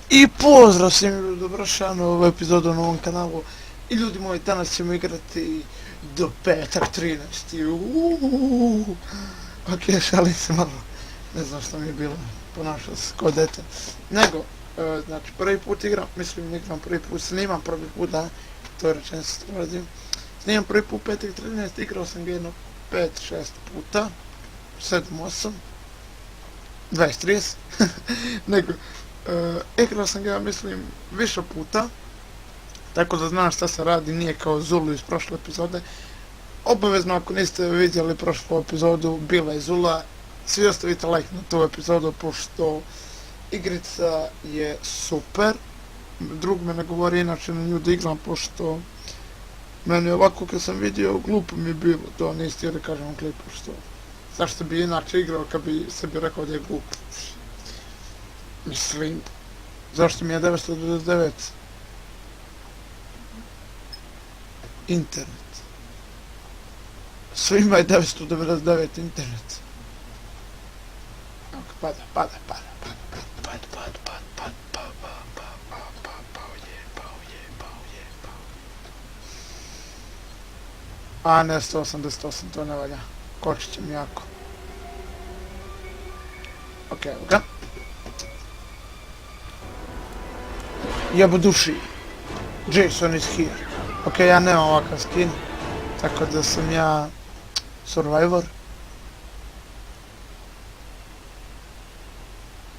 I pozdrav svim ljudi, dobrošli na ovu epizodu na ovom kanalu. I ljudi moji, danas ćemo igrati do petak 13. Ok, šalim se malo. Ne znam što mi je bilo, ponašao se ko dete. Nego, znači prvi put igram, mislim igram prvi put, snimam prvi put, da, to je rečenica što radim. Snimam prvi put petak 13, igrao sam ga jedno 5-6 puta, 7-8, 20-30, nego, igrao sam ga, mislim, više puta, tako da znam šta se radi, nije kao Zulu iz prošle epizode. Obavezno, ako niste vidjeli prošlu epizodu, bila je Zula, svi ostavite like na tu epizodu, pošto igrica je super. Drug me ne govori inače na nju da igram, pošto meni ovako kad sam vidio, glupo mi je bilo, to nisi htio da kažem u klipu, što zašto bi inače igrao kad bi sebi rekao da je glup. Mislim, zašto mi je 999 internet? Svima je 999 internet. Pada. A ne, 188, to ne valja. Kočit će mi jako. Ok, evo ga. Jebo duši. Jason is here. Ok, ja nemam ovakav skin. Tako da sam ja survivor.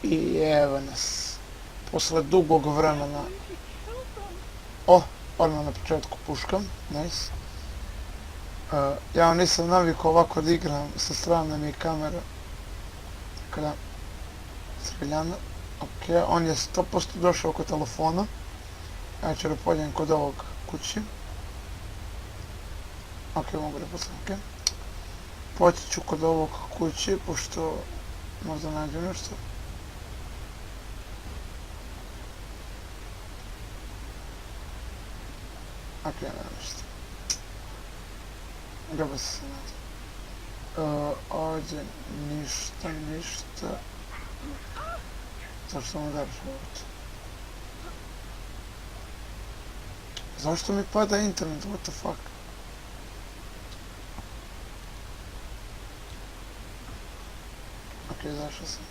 I evo nas. Posle dugog vremena. Odmah na početku puškam. Nice. Ja nisam navikao ovako da igram sa strane mi kamera. Tako da, streljana. Ok, on je 100% došao kod telefona. Ja ću da pođem kod ovog kući. Ok, mogu da poslam, ok. Poći ću kod ovog kući, pošto možda nađem nešto. Ok, nema ništa. Gaba se nađe. Ovdje ništa. Zašto mu daraš ovdje? Zašto mi pada internet, what the fuck? Ok, zašao sam.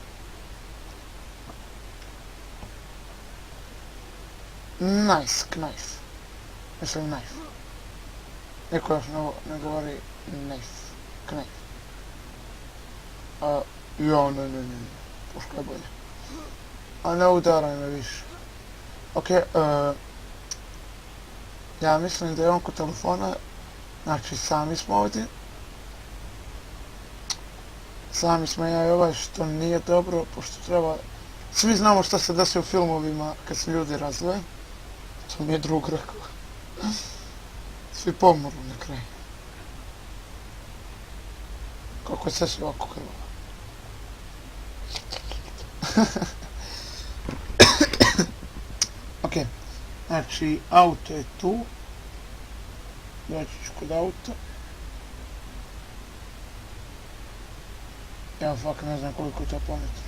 Nice, knife. Mislim knife. Neko još ne govori knife. Knife. Ne. Puška je bolje. A ne udaraj me više. Ok, ja mislim da je on kod telefona. Znači, sami smo ovdje. Sami smo ja i ovaj, što nije dobro, pošto treba... Svi znamo šta se desi u filmovima kad se ljudi razvoje. To mi je drug rekao. Svi pomoru na kraju. Kako je sve si ovako krvalo. Ok, znači auto je tu. Doći ću kod auta. Ja fuck ne znam koliko je to pametno.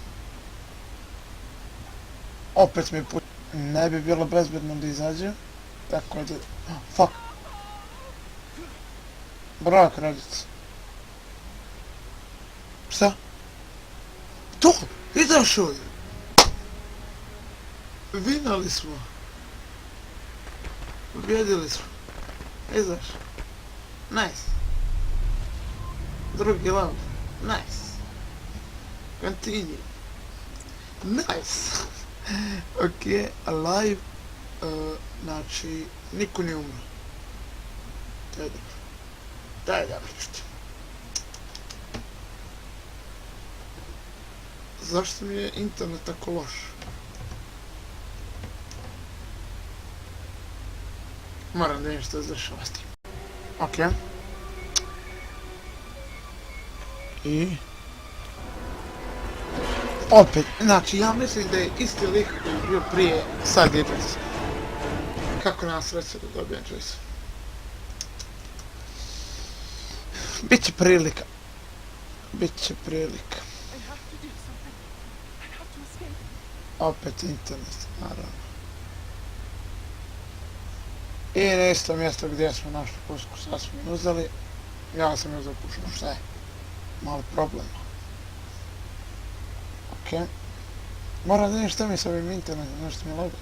Opet mi put... Ne bi bilo bezbedno da izađe. Tako da... Fuck. Bravo kraljica. Šta? To! Izašao je! Vinali smo. Pobjedili smo. Izašao. Nice. Drugi lav. Nice. Continue. Nice. Ok, alive. Znači, niko nije umro. To je dobro. To je dobro što. Zašto mi je internet tako loš? Moram da vidim što se dešava s tim. Ok. I... Opet, znači ja mislim da je isti lik koji je bio prije sad je Jason. Kako nema sreće da dobijem Jason? Biće prilika. Opet internet, naravno. I na isto mjesto gdje smo našli pušku, sad smo ju uzeli. Ja sam ju uzeli pušku, šta je? Malo problema. Okej. Moram da vidim šta mi s ovim internetom, nešto mi loga.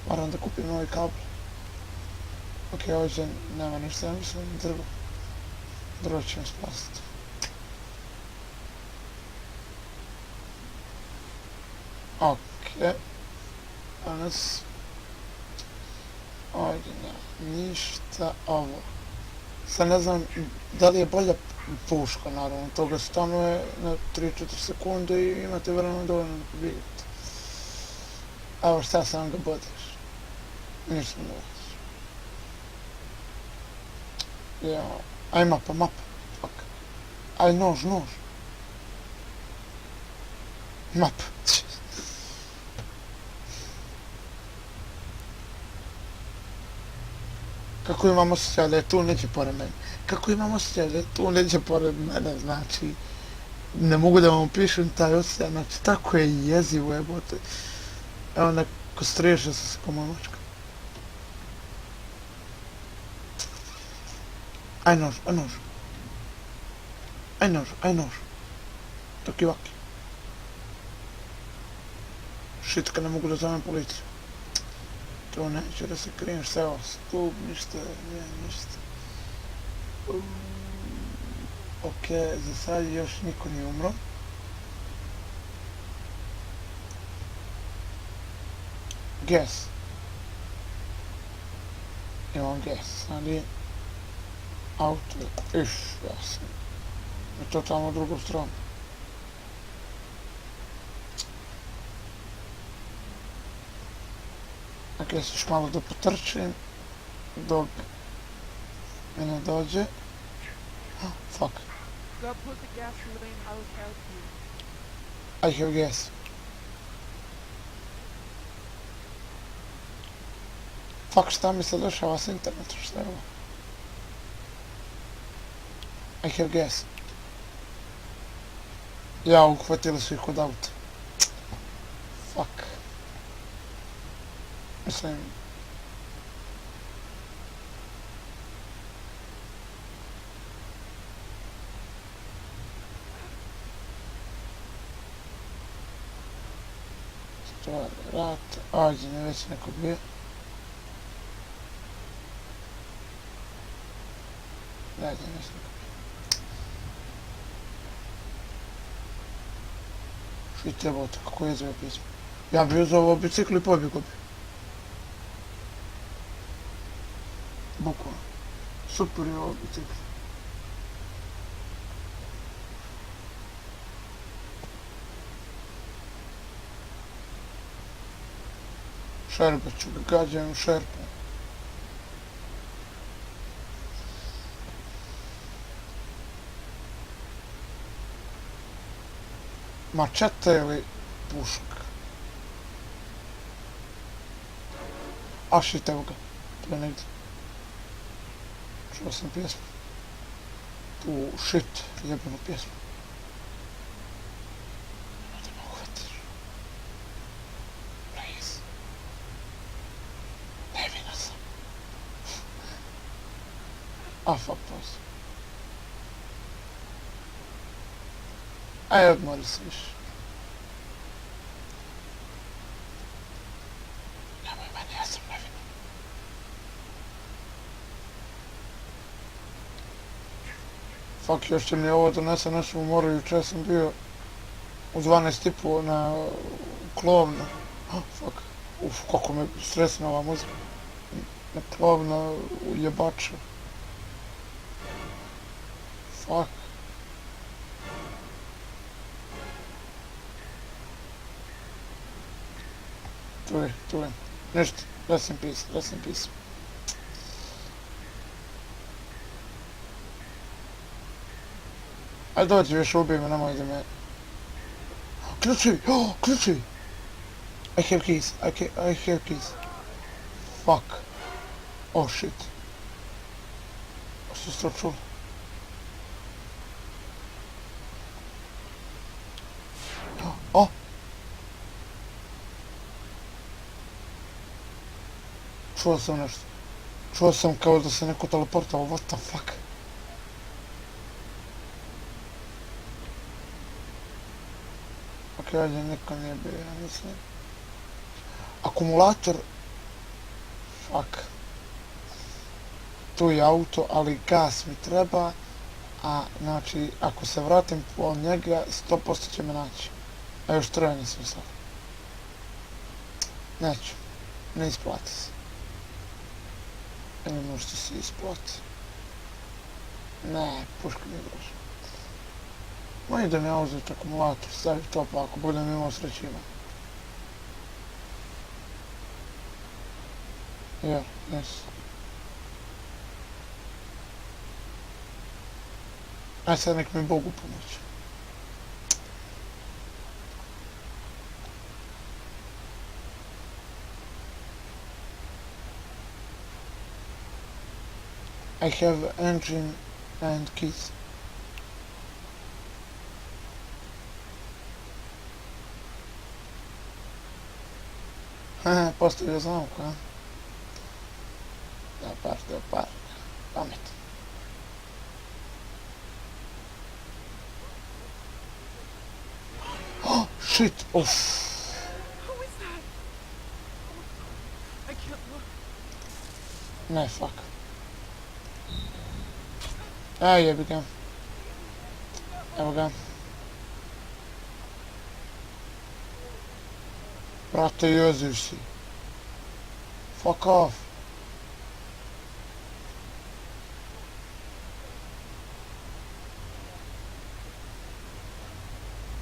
Moram da kupim novi kabel. Okej, ovdje nema ništa, ja mislim drvo. Drvo će mi spasiti. Okej. Danas... Ovdje nema ništa ovo. Sad ne znam da li je bolja puška, naravno. Toga stanuje na 3-4 sekunde i imate vremena dovoljno da pobijete. Evo šta sam ga bodeš. Ništa ne već. Jao. Aj mapa. Fuck. Aj nož. Mapa. Kako imam osjećaj da je tu neće pored mene. Kako imam osjećaj da je tu neće pored mene, znači... Ne mogu da vam opišem taj osjećaj, znači tako je jezivo jebote. Evo neko streže se ko moja mačka. Aj nož. Toki-vaki. Shit, kad ne mogu da zovem policiju. To neću da se krijem, šta je ovo, stup, ništa. Okej, za sad još niko nije umro. Gas. Imam gas, ali... Auto, ja sam... Na totalno drugu stranu. Dakle, još malo da potrčim, dok mi ne dođe. Fuck. Go put the gasoline, I'll help you. I have gas. Fuck, šta mi se dešava s internetom, šta je ovo? I have gas. Ja, uhvatili su ih kod auta. Fuck. Mislim... Stvar, rat, ovdje mi već neko bio. Ovdje mi već neko bio. Šit jebote, kako je zove pismo. Ja bi uzao ovo biciklu i pobjegao bi. Bukvalno. Super je ovo bicikl. Šerpa ću ga gađam šerpom. Mačeta ili puška? A shit, evo ga. Tu je negdje. Čuo sam pjesmu. Tu shit, jebenu pjesmu. Da me uhvatiš. Please. Nevina sam. A fuck pause. Aj, odmori se više. Nemoj meni, ja sam nevina. Fuck, još će mi ovo donese našu moru, jučer sam bio u 12:30 na Klovno. Fuck, kako me stresna ova muzika. Na Klovno u Jebaču. Fuck. Tu je. Nešto, rest in peace. Ajde dođi, više ubij me, nemoj da me... Ključi! I have keys. Fuck. Oh shit. Što ste to čuli? Čuo sam nešto. Čuo sam kao da se neko teleportao, what the fuck. Ok, ovdje niko nije bio, ja mislim. Akumulator... Fuck. Tu je auto, ali gas mi treba. A, znači, ako se vratim po njega, 100% će me naći. A još troje nisam sad. Neću. Ne isplati se. Ili možda se isplati. Ne, puška mi je groža. Ma idem ja uzeti akumulator, staviti to pa ako budem imao sreće imam. Ja, jes. Aj sad nek mi Bogu pomoći. I have engine and keys. Haha, postavio zamku, a? Dobar. Pamet. Oh, shit, Who is that? I can't look. Ne, fuck. Aj, jebi ga. Evo ga. Brate, jeziv si. Fuck off.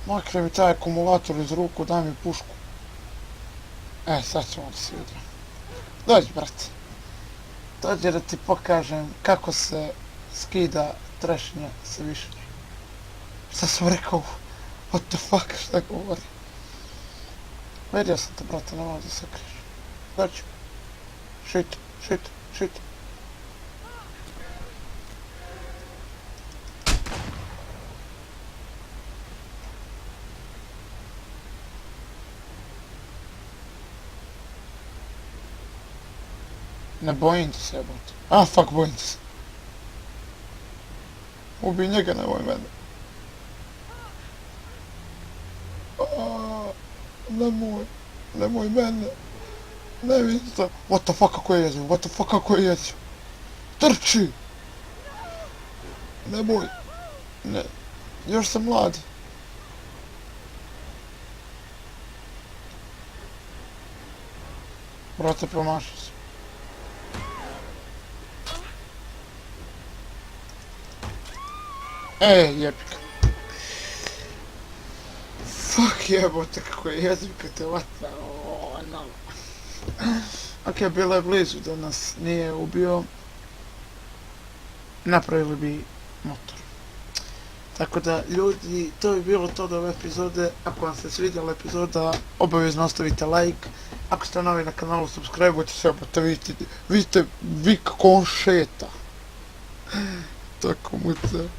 Makre mi taj akumulator iz ruku, daj mi pušku. Sad ćemo da se vidimo. Dođi, brate. Dođi da ti pokažem kako se skida trešnja sa višnje. Šta sam rekao? What the fuck, šta govori? Vidio sam te, brate, ne možeš da se kriješ. Dođi. Shit. Ne bojim ti se, jebote. A, fuck, bojim ti se. Ubij njega, nemoj mene. Nemoj mene. Ne vidim to. What the fuck, kako je jezio. Trči! Nemoj. Ne. Još sam mlad. Brate, promašao sam. Jebika. Fuck, jebote, kako je jeziv kad te vata. No. Ok, bilo je blizu da nas nije ubio. Napravili bi motor. Tako da, ljudi, to bi bilo to do ove epizode. Ako vam se svidjela epizoda, obavezno ostavite like. Ako ste novi na kanalu, subscribe-ujte se, pa vidite vi kako on šeta. Tako muca.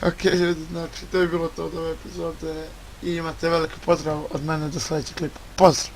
Ok, ljudi, znači, to bi bilo to od ove epizode i imate veliki pozdrav od mene do sljedećeg klipa. Pozdrav!